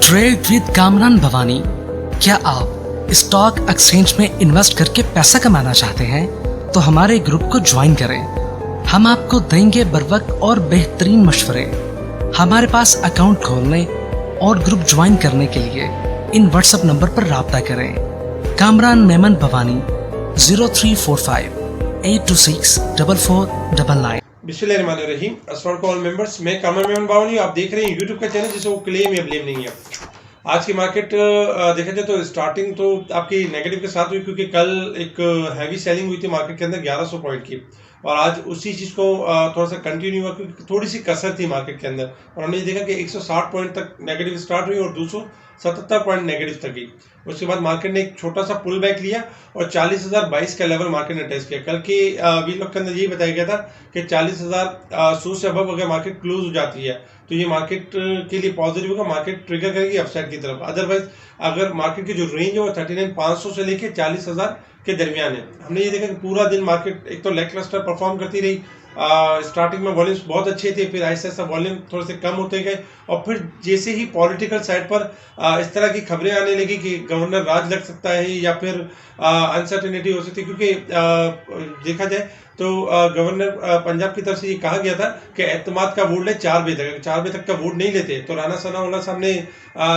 Trade with Kamran Bhavani. क्या आप stock exchange में इन्वेस्ट करके पैसा कमाना चाहते हैं तो हमारे ग्रुप को ज्वाइन करें। हम आपको देंगे बर वक्त और बेहतरीन मशवरे। हमारे पास अकाउंट खोलने और ग्रुप ज्वाइन करने के लिए इन व्हाट्सएप नंबर पर राब्ता करें। कामरान मेमन भवानी 0345 826 4499। बिस्मिल्लाहिर्रहमानिर्रहीम। अस्सलाम वालेकुम ऑल मेंबर्स, मैं कामरान मेमन भवानी। आप देख रहे हैं यूट्यूब का चैनल जिसे वो क्लेम या ब्लेम नहीं है। आज की मार्केट देखा जाए तो स्टार्टिंग तो आपकी नेगेटिव के साथ हुई, क्योंकि कल एक हैवी सेलिंग हुई थी मार्केट के अंदर 1100 पॉइंट की, और आज उसी चीज़ को थोड़ा सा कंटिन्यू हुआ, क्योंकि थोड़ी सी कसर थी मार्केट के अंदर। और हमने देखा कि 160 पॉइंट तक नेगेटिव स्टार्ट हुई और 277 पॉइंट नेगेटिव तक गई। उसके बाद मार्केट ने एक छोटा सा पुल बैक लिया और 40,022 का लेवल मार्केट ने टेस्ट किया। कल की वीलॉग के अंदर यही बताया गया था कि 40,100 से अबव अगर मार्केट क्लोज हो जाती है तो ये मार्केट के लिए पॉजिटिव होगा, मार्केट ट्रिगर करेगी अपसाइड की तरफ। अदरवाइज अगर मार्केट की जो रेंज है वो 39,500 से लेके 40,000 के दरमियान है। हमने ये देखा कि पूरा दिन मार्केट एक तो लेग क्लस्टर परफॉर्म करती रही। स्टार्टिंग में वॉल्यूम्स बहुत अच्छे थे, फिर ऐसा ऐसा वॉल्यूम थोड़े से कम होते गए, और फिर जैसे ही पॉलिटिकल साइड पर इस तरह की खबरें आने लगी कि गवर्नर राज लग सकता है या फिर अनसर्टेनिटी हो सकती है, क्योंकि देखा जाए तो गवर्नर पंजाब की तरफ से ये कहा गया था कि एतमाद का वोट ले 4 बजे तक, 4 बजे तक का वोट नहीं लेते तो राना सनाउल्लाह साहब ने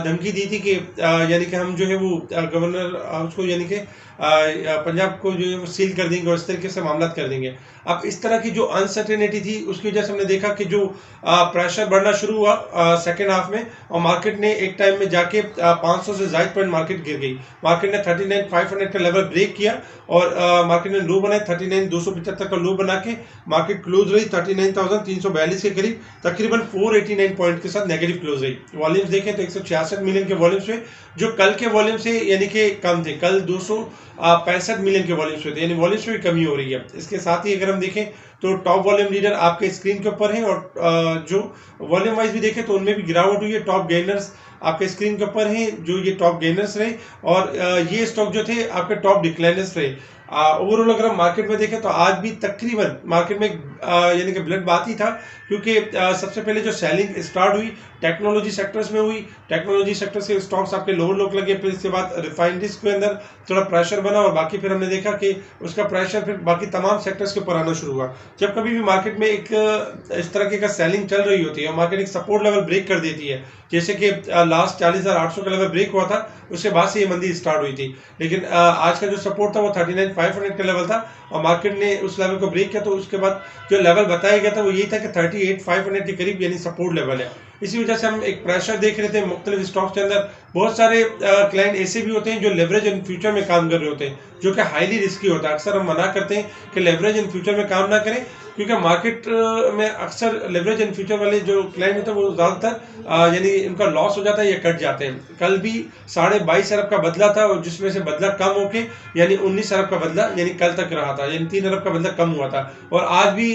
धमकी दी थी कि यानी कि हम जो है वो गवर्नर उसको यानी कि पंजाब को जो है वो सील कर देंगे और इस तरीके से मामला कर देंगे। अब इस तरह की जो अनसर्टेनिटी थी उसकी वजह से हमने देखा कि जो प्रेशर बढ़ना शुरू हुआ सेकेंड हाफ में, और मार्केट ने एक टाइम में जाके 500 से ज्यादा पॉइंट मार्केट गिर गई। मार्केट ने 39,500 का लेवल ब्रेक किया और मार्केट ने लो बनाया 39,275 का लो बना के मार्केट क्लोज रही 39,342 के करीब, तकरीबन 489 पॉइंट के साथ नेगेटिव क्लोज रही। वॉल्यूम्स देखें तो 166 मिलियन के वॉल्यूम्स हुए, जो कल के वॉल्यूम से यानी कि कम थे। कल 265 मिलियन के वॉल्यूम्स हुए थे, यानी वॉल्यूम्स में कमी हो रही है। इसके साथ ही अगर हम देखें तो टॉप वॉल्यूम लीडर आपके स्क्रीन के ऊपर है, और जो वॉल्यूम वाइज भी देखें तो उनमें भी गिरावट हुई है। टॉप गेनर्स आपके स्क्रीन के ऊपर हैं, जो ये टॉप गेनर्स रहे, और ये स्टॉक जो थे आपके टॉप डिक्लाइनर्स रहे। ओवरऑल अगर हम मार्केट में देखें तो आज भी तकरीबन मार्केट में यानी कि ब्लड बात ही था, क्योंकि सबसे पहले जो सेलिंग स्टार्ट हुई टेक्नोलॉजी सेक्टर्स में हुई। टेक्नोलॉजी सेक्टर्स के स्टॉक्स आपके लोअर लोग लगे, फिर इसके बाद रिफाइनरीज के अंदर थोड़ा प्रेशर बना, और बाकी फिर हमने देखा कि उसका प्रेशर फिर बाकी तमाम सेक्टर्स के ऊपर आना शुरू हुआ। जब कभी भी मार्केट में एक इस तरह का सेलिंग चल रही होती है और मार्केट एक सपोर्ट लेवल ब्रेक कर देती है, जैसे कि लास्ट 40,800 का लेवल ब्रेक हुआ था, उसके बाद से ये मंदी स्टार्ट हुई थी। लेकिन आज का जो सपोर्ट था वो 39,500 का लेवल था, और मार्केट ने उस लेवल को ब्रेक किया। तो उसके बाद जो लेवल बताया गया था वो यही था कि 38,500 के करीब यानी सपोर्ट लेवल है। इसी वजह से हम एक प्रेशर देख रहे थे मुख्तलिफ स्टॉक्स के अंदर। बहुत सारे क्लाइंट ऐसे भी होते हैं जो लेवरेज इन फ्यूचर में काम कर रहे होते हैं, जो कि हाईली रिस्की होता है। अक्सर हम मना करते हैं कि लेवरेज इन फ्यूचर में काम ना करें, क्योंकि मार्केट में अक्सर लेवरेज इन फ्यूचर वाले जो क्लाइंट होते हैं वो ज़्यादातर यानी इनका लॉस हो जाता है या कट जाते हैं। कल भी 22.5 अरब का बदला था, और जिसमें से बदला कम होके यानी 19 अरब का बदला यानी कल तक रहा था, यानी 3 अरब का बदला कम हुआ था। और आज भी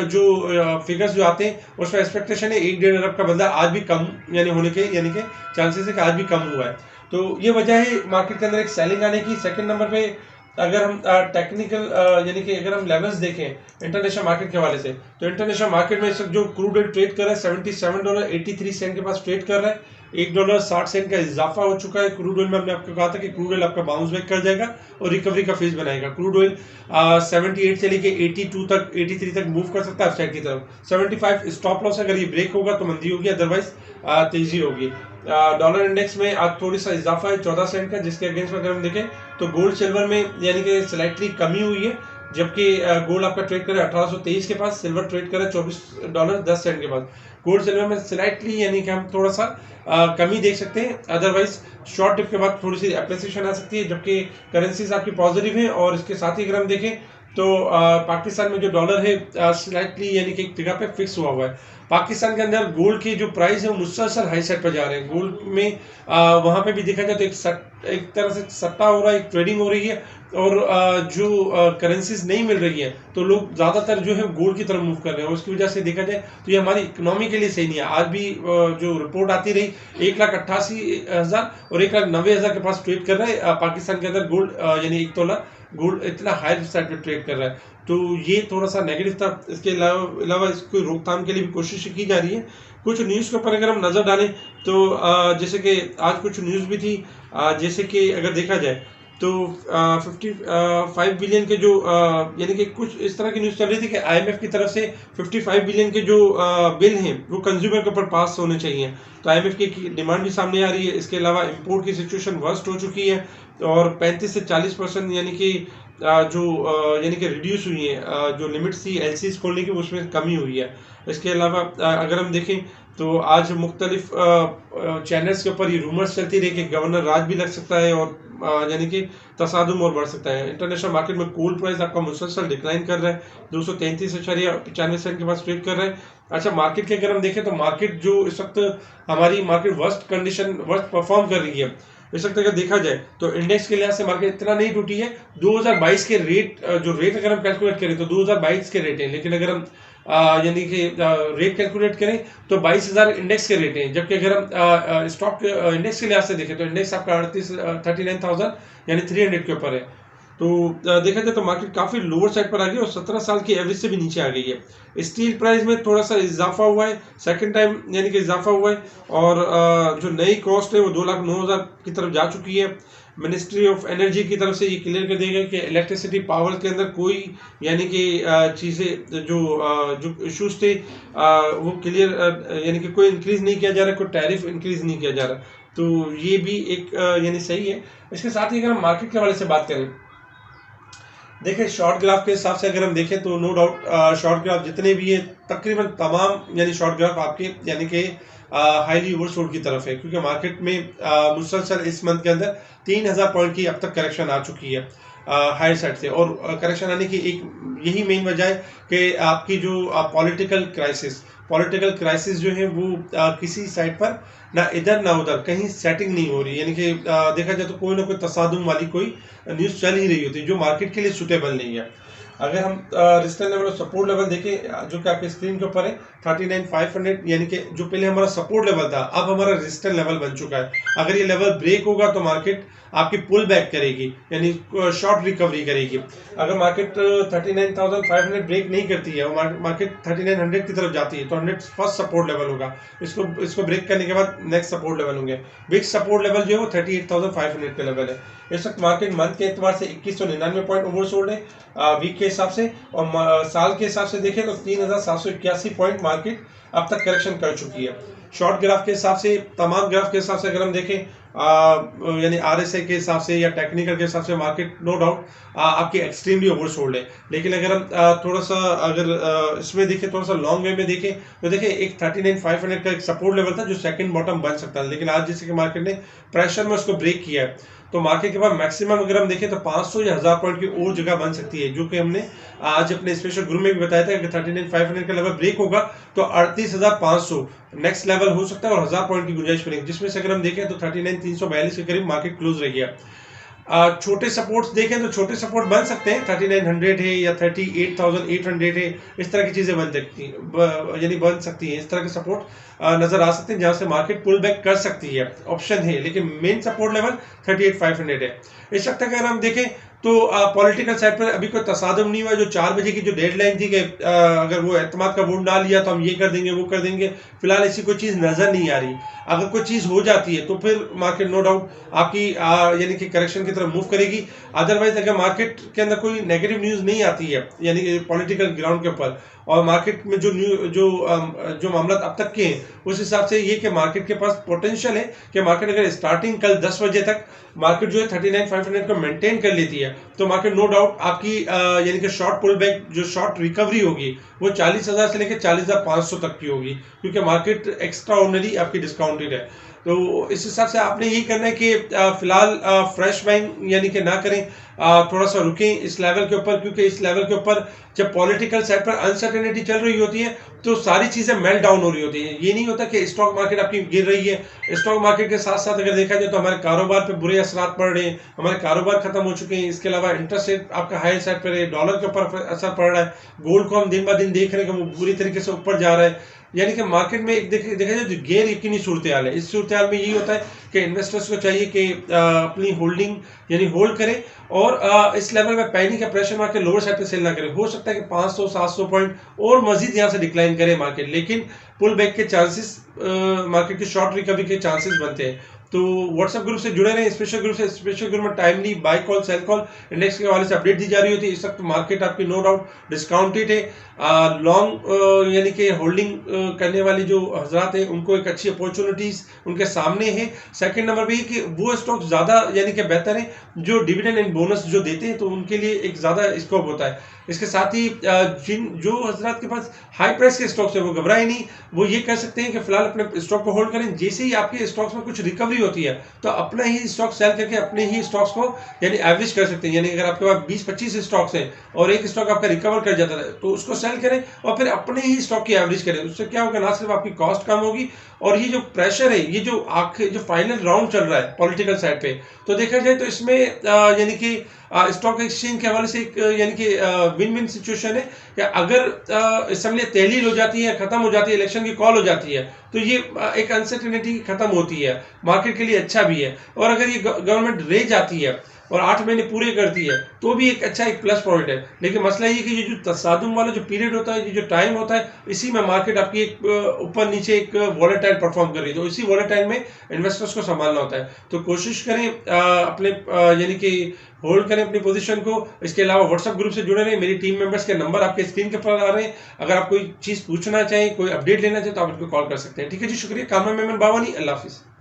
जो फिगर्स जो आते हैं उसमें एक्सपेक्टेशन है 1-1.5 अरब का बदला आज भी कम यानी होने के यानी कि चांसेस है कि आज भी कम हुआ है। तो ये वजह है मार्केट के अंदर एक सेलिंग आने की। सेकंड नंबर पे अगर हम टेक्निकल यानी कि अगर हम लेवल्स देखें इंटरनेशनल मार्केट के हवाले से, तो इंटरनेशनल मार्केट में इस वक्त जो क्रूड ऑयल ट्रेड कर रहा है $77.83 के पास ट्रेड कर रहा है। $1.60 का इजाफा हो चुका है क्रूड ऑयल में। हमने आपको कहा था कि क्रूड ऑयल आपका बाउंस बैक कर जाएगा और रिकवरी का फेज बनाएगा। क्रूड ऑयल 78 से लेके 82 तक 83 तक मूव कर सकता है अपसाइड की तरफ। 75 स्टॉप लॉस, अगर ये ब्रेक होगा तो मंदी होगी, अदरवाइज तेजी होगी। डॉलर इंडेक्स में आज थोड़ी सा इजाफा है 14 सेंट का, जिसके अगेंस्ट में अगर हम देखें तो गोल्ड सिल्वर में यानी कि स्लाइटली कमी हुई है, जबकि गोल्ड आपका ट्रेड करे 1823 के पास, सिल्वर ट्रेड करे $24.10 के पास। गोल्ड सिल्वर में स्लाइटली यानी कि हम थोड़ा सा कमी देख सकते हैं, अदरवाइज शॉर्ट टिप के बाद थोड़ी सी एप्रिसिएशन आ सकती है, जबकि करेंसीज आपकी पॉजिटिव है। और इसके साथ ही अगर हम देखें तो पाकिस्तान में जो डॉलर है स्लाइटली यानी कि एक जगह पे फिक्स हुआ हुआ है। पाकिस्तान के अंदर गोल्ड की जो प्राइस है वो मुसलसल हाई साइड पर जा रहे हैं। गोल्ड में वहाँ पे भी देखा जाए तो एक तरह से सट्टा हो रहा है, एक ट्रेडिंग हो रही है, और जो करेंसीज नहीं मिल रही है तो लोग ज़्यादातर जो है गोल्ड की तरफ मूव कर रहे हैं। उसकी वजह से देखा जाए तो ये हमारी इकोनॉमी के लिए सही नहीं है। आज भी जो रिपोर्ट आती रही 1,88,000 और 1,90,000 के पास ट्रेड कर रहे हैं पाकिस्तान के अंदर गोल्ड यानी 1 तोला गोल्ड इतना हाई साइड पे ट्रेड कर रहा है, तो ये थोड़ा सा नेगेटिव था। इसके अलावा इसको रोकथाम के लिए भी कोशिश की जा रही है। कुछ न्यूज़ के ऊपर अगर हम नज़र डालें तो जैसे कि आज कुछ न्यूज़ भी थी, जैसे कि अगर देखा जाए तो 55 बिलियन के जो यानी कि कुछ इस तरह की न्यूज़ चल रही थी कि आईएमएफ की तरफ से 55 बिलियन के जो बिल हैं वो कंज्यूमर के ऊपर पास होने चाहिए, तो आईएमएफ की डिमांड भी सामने आ रही है। इसके अलावा इंपोर्ट की सिचुएशन वर्स्ट हो चुकी है और 35 से 40% यानी कि यानी कि रिड्यूस हुई है, जो लिमिट्स थी एलसीज खोलने की उसमें कमी हुई है। इसके अलावा अगर हम देखें तो आज मुख्तलिफ चैनल्स के ऊपर ये रूमर्स चलती रही कि गवर्नर राज भी लग सकता है और यानी कि तसादुम और बढ़ सकता है। इंटरनेशनल मार्केट में कोल प्राइस आपका मुसलसल डिक्लाइन कर रहा है, 233.95 के पास ट्रेड कर रहा है। अच्छा, मार्केट के अगर हम देखें तो मार्केट जो इस वक्त हमारी मार्केट वर्स्ट परफॉर्म कर रही है इस वक्त अगर देखा जाए तो इंडेक्स के लिहाज से मार्केट इतना नहीं टूटी है। 2022 के रेट अगर हम कैलकुलेट करें तो 2022 के रेट हैं, लेकिन अगर हम यानी कि रेट कैलकुलेट करें तो 22,000 इंडेक्स के रेट हैं, जबकि अगर हम स्टॉक इंडेक्स के लिहाज से देखें तो इंडेक्स आपका 39,000 यानी 300 के ऊपर है। तो देखा जाए तो मार्केट काफ़ी लोअर साइड पर आ गई और 17 साल की एवरेज से भी नीचे आ गई है। स्टील प्राइस में थोड़ा सा इजाफा हुआ है, सेकंड टाइम यानी कि इजाफा हुआ है, और जो नई कॉस्ट है वो 2,09,000 की तरफ जा चुकी है। मिनिस्ट्री ऑफ एनर्जी की तरफ से ये क्लियर कर दिया गया कि इलेक्ट्रिसिटी पावर के अंदर कोई यानी कि चीज़ें जो इश्यूज थे वो क्लियर यानी कि कोई इंक्रीज़ नहीं किया जा रहा, कोई टैरिफ इंक्रीज़ नहीं किया जा रहा, तो ये भी एक यानी सही है। इसके साथ ही अगर हम मार्केट के हवाले से बात करें, देखिए शॉर्ट ग्राफ के हिसाब से अगर हम देखें तो नो डाउट शॉर्ट ग्राफ जितने भी है तकरीबन तमाम यानी शॉर्ट ग्राफ आपके यानी कि हाईली ओवरसोल्ड की तरफ है, क्योंकि मार्केट में मुसलसल इस मंथ के अंदर 3,000 पॉइंट की अब तक करेक्शन आ चुकी है हायर साइड से, और करेक्शन आने की एक यही मेन वजह है कि आपकी जो पॉलिटिकल क्राइसिस जो है वो किसी साइड पर ना इधर ना उधर कहीं सेटिंग नहीं हो रही, यानी कि देखा जाए तो कोई ना कोई तसादुम वाली कोई न्यूज़ चल ही रही होती है जो मार्केट के लिए सुटेबल नहीं है। अगर हम रेजिस्टेंस लेवल और सपोर्ट लेवल देखें जो कि आपके स्क्रीन के ऊपर है 39,500, यानी कि जो पहले हमारा सपोर्ट लेवल था अब हमारा रेजिस्टेंस लेवल बन चुका है। अगर ये लेवल ब्रेक होगा तो मार्केट आपकी पुल बैक करेगी यानी शॉर्ट रिकवरी करेगी। अगर मार्केट 39,500 ब्रेक नहीं करती है और मार्केट 3900 की तरफ जाती है तो 100 फर्स्ट सपोर्ट लेवल होगा, इसको ब्रेक करने के बाद नेक्स्ट सपोर्ट लेवल होंगे। बिग सपोर्ट लेवल जो है वो 38,500 का लेवल है। इस वक्त मार्केट मंथ के एतबार से 2199 पॉइंट ओवरसोल्ड है वीक के हिसाब से, और साल के हिसाब से देखें तो 3,781 पॉइंट मार्केट अब तक करेक्शन कर चुकी है। शॉर्ट ग्राफ के हिसाब से तमाम ग्राफ के हिसाब से अगर हम देखें यानी आरएसआई के हिसाब से या टेक्निकल के हिसाब से मार्केट नो डाउट आपकी एक्सट्रीमली ओवरसोल्ड है, लेकिन अगर हम थोड़ा सा अगर इसमें देखें थोड़ा सा लॉन्ग वे में देखें तो देखिए एक 39,500 का एक सपोर्ट लेवल था जो सेकंड बॉटम बन सकता है, लेकिन आज जैसे कि मार्केट ने प्रेशर में उसको ब्रेक किया है तो मार्केट के पास मैक्सिमम अगर हम देखें तो 500 या 1000 पॉइंट की और जगह बन सकती है, जो कि हमने आज अपने स्पेशल ग्रुप में भी बताया था कि 39,500 का लेवल ब्रेक होगा तो 38,500 नेक्स्ट लेवल हो सकता है और 1000 पॉइंट की गुंजाइश बनेगी, जिसमें से अगर हम देखें तो 39,342 के करीब मार्केट क्लोज रही है। छोटे सपोर्ट्स देखें तो छोटे सपोर्ट बन सकते हैं 3900 है या 38,800 है, इस तरह की चीज़ें बन सकती हैं, इस तरह के सपोर्ट नज़र आ सकते हैं जहां से मार्केट पुल बैक कर सकती है, ऑप्शन है, लेकिन मेन सपोर्ट लेवल 38,500 है। इस वक्त अगर हम देखें तो पॉलिटिकल साइड पर अभी कोई तसादुम नहीं हुआ। जो 4 बजे की जो डेडलाइन थी कि अगर वो एतमाद का वोट डाल लिया तो हम ये कर देंगे वो कर देंगे, फिलहाल ऐसी कोई चीज़ नज़र नहीं आ रही। अगर कोई चीज़ हो जाती है तो फिर मार्केट नो डाउट आपकी यानी कि करेक्शन की तरफ मूव करेगी। अदरवाइज अगर मार्केट के अंदर कोई नेगेटिव न्यूज़ नहीं आती है यानी कि पॉलिटिकल ग्राउंड के ऊपर और मार्केट में जो मामला अब तक के हैं उस हिसाब से ये कि मार्केट के पास पोटेंशियल है कि मार्केट अगर स्टार्टिंग कल 10 बजे तक मार्केट जो है 39,500 को मेंटेन कर लेती है तो मार्केट नो डाउट आपकी यानी कि शॉर्ट पुल बैक जो शॉर्ट रिकवरी होगी वो 40,000 से लेकर 40,500 तक की होगी, क्योंकि मार्केट एक्स्ट्रा ऑर्डिनरी आपकी डिस्काउंटेड है। तो इस हिसाब से आपने यही करना है कि फिलहाल फ्रेश बाइंग यानी कि ना करें, थोड़ा सा रुकें इस लेवल के ऊपर, क्योंकि इस लेवल के ऊपर जब पॉलिटिकल साइड पर अनसर्टेनिटी चल रही होती है तो सारी चीज़ें मेल्ट डाउन हो रही होती हैं। ये नहीं होता कि स्टॉक मार्केट आपकी गिर रही है, स्टॉक मार्केट के साथ साथ अगर देखा जाए तो हमारे कारोबार पे बुरे असरात पड़ रहे हैं, हमारे कारोबार खत्म हो चुके हैं। इसके अलावा इंटरेस्ट रेट आपका हाई साइड पर है, डॉलर के ऊपर असर पड़ रहा है, गोल्ड को हम दिन ब दिन देख रहे हैं कि वो बुरी तरीके से ऊपर जा रहा है। यानी कि मार्केट में एक देखा जाए जो गैर यकीनी सूरत हाल है, इस सूरत हाल में यही होता है कि इन्वेस्टर्स को चाहिए कि अपनी होल्डिंग यानी होल्ड करें और इस लेवल में पैनिक या प्रेशर मार्केट लोअर साइड पे सेल ना करें। हो सकता है कि 500-700 पॉइंट और मजीद यहाँ से डिक्लाइन करे मार्केट, लेकिन पुल बैक के चांसेस, मार्केट की शॉर्ट रिकवरी के चांसेस बनते हैं। तो व्हाट्सएप ग्रुप से जुड़े रहें, स्पेशल ग्रुप में timely buy call sell call index के हवाले से अपडेट दी जा रही होती है। इस वक्त मार्केट आपकी नो डाउट डिस्काउंटेड है। लॉन्ग यानी कि होल्डिंग करने वाली जो हजरात हैं उनको एक अच्छी अपॉर्चुनिटीज उनके सामने है। सेकंड नंबर पे कि वो स्टॉक ज़्यादा यानी कि बेहतर है जो डिविडेंड एंड बोनस जो देते हैं, तो उनके लिए एक ज़्यादा स्कोप होता है। इसके साथ ही जो हजरात के पास हाई प्राइस के स्टॉक्स है वो घबराए नहीं, वो ये कर सकते हैं कि फिलहाल अपने स्टॉक को होल्ड करें। जैसे ही आपके स्टॉक्स में कुछ रिकवरी होती है तो अपना ही स्टॉक सेल करके अपने ही स्टॉक्स को यानी एवरेज कर सकते हैं। यानी अगर आपके पास 20-25 स्टॉक्स हैं और एक स्टॉक आपका रिकवर कर जाता है तो उसको सेल करें और फिर अपने ही स्टॉक की एवरेज करें। उससे क्या होगा, ना सिर्फ आपकी कॉस्ट कम होगी और ये जो प्रेशर है, ये जो आखिर जो फाइनल राउंड चल रहा है पॉलिटिकल साइड पे, तो देखा जाए तो इसमें यानी कि स्टॉक एक्सचेंज के हवाले से एक यानी कि विन विन सिचुएशन है कि अगर असम्बली तहलील हो जाती है, खत्म हो जाती है, इलेक्शन की कॉल हो जाती है, तो ये एक अनसर्टेनिटी खत्म होती है, मार्केट के लिए अच्छा भी है। और अगर ये गवर्नमेंट रह जाती है और 8 महीने पूरे करती है तो भी एक अच्छा एक प्लस पॉइंट है। लेकिन मसला ये कि ये जो तसादुम वाला जो पीरियड होता है, ये जो टाइम होता है, इसी में मार्केट आपकी एक ऊपर नीचे एक वॉलेटाइल परफॉर्म कर रही है, तो इसी वॉलेटाइल में इन्वेस्टर्स को संभालना होता है। तो कोशिश करें अपने यानी कि होल्ड करें अपनी पोजीशन को। इसके अलावा व्हाट्सएप ग्रुप से जुड़े रहें, मेरी टीम मेंबर्स के नंबर आपके स्क्रीन के पर आ रहे हैं। अगर आप कोई चीज़ पूछना चाहें, कोई अपडेट लेना चाहें तो आप उनको कॉल कर सकते हैं। ठीक है जी, शुक्रिया। कामरान मेमन बावानी, अल्लाह हाफिज़।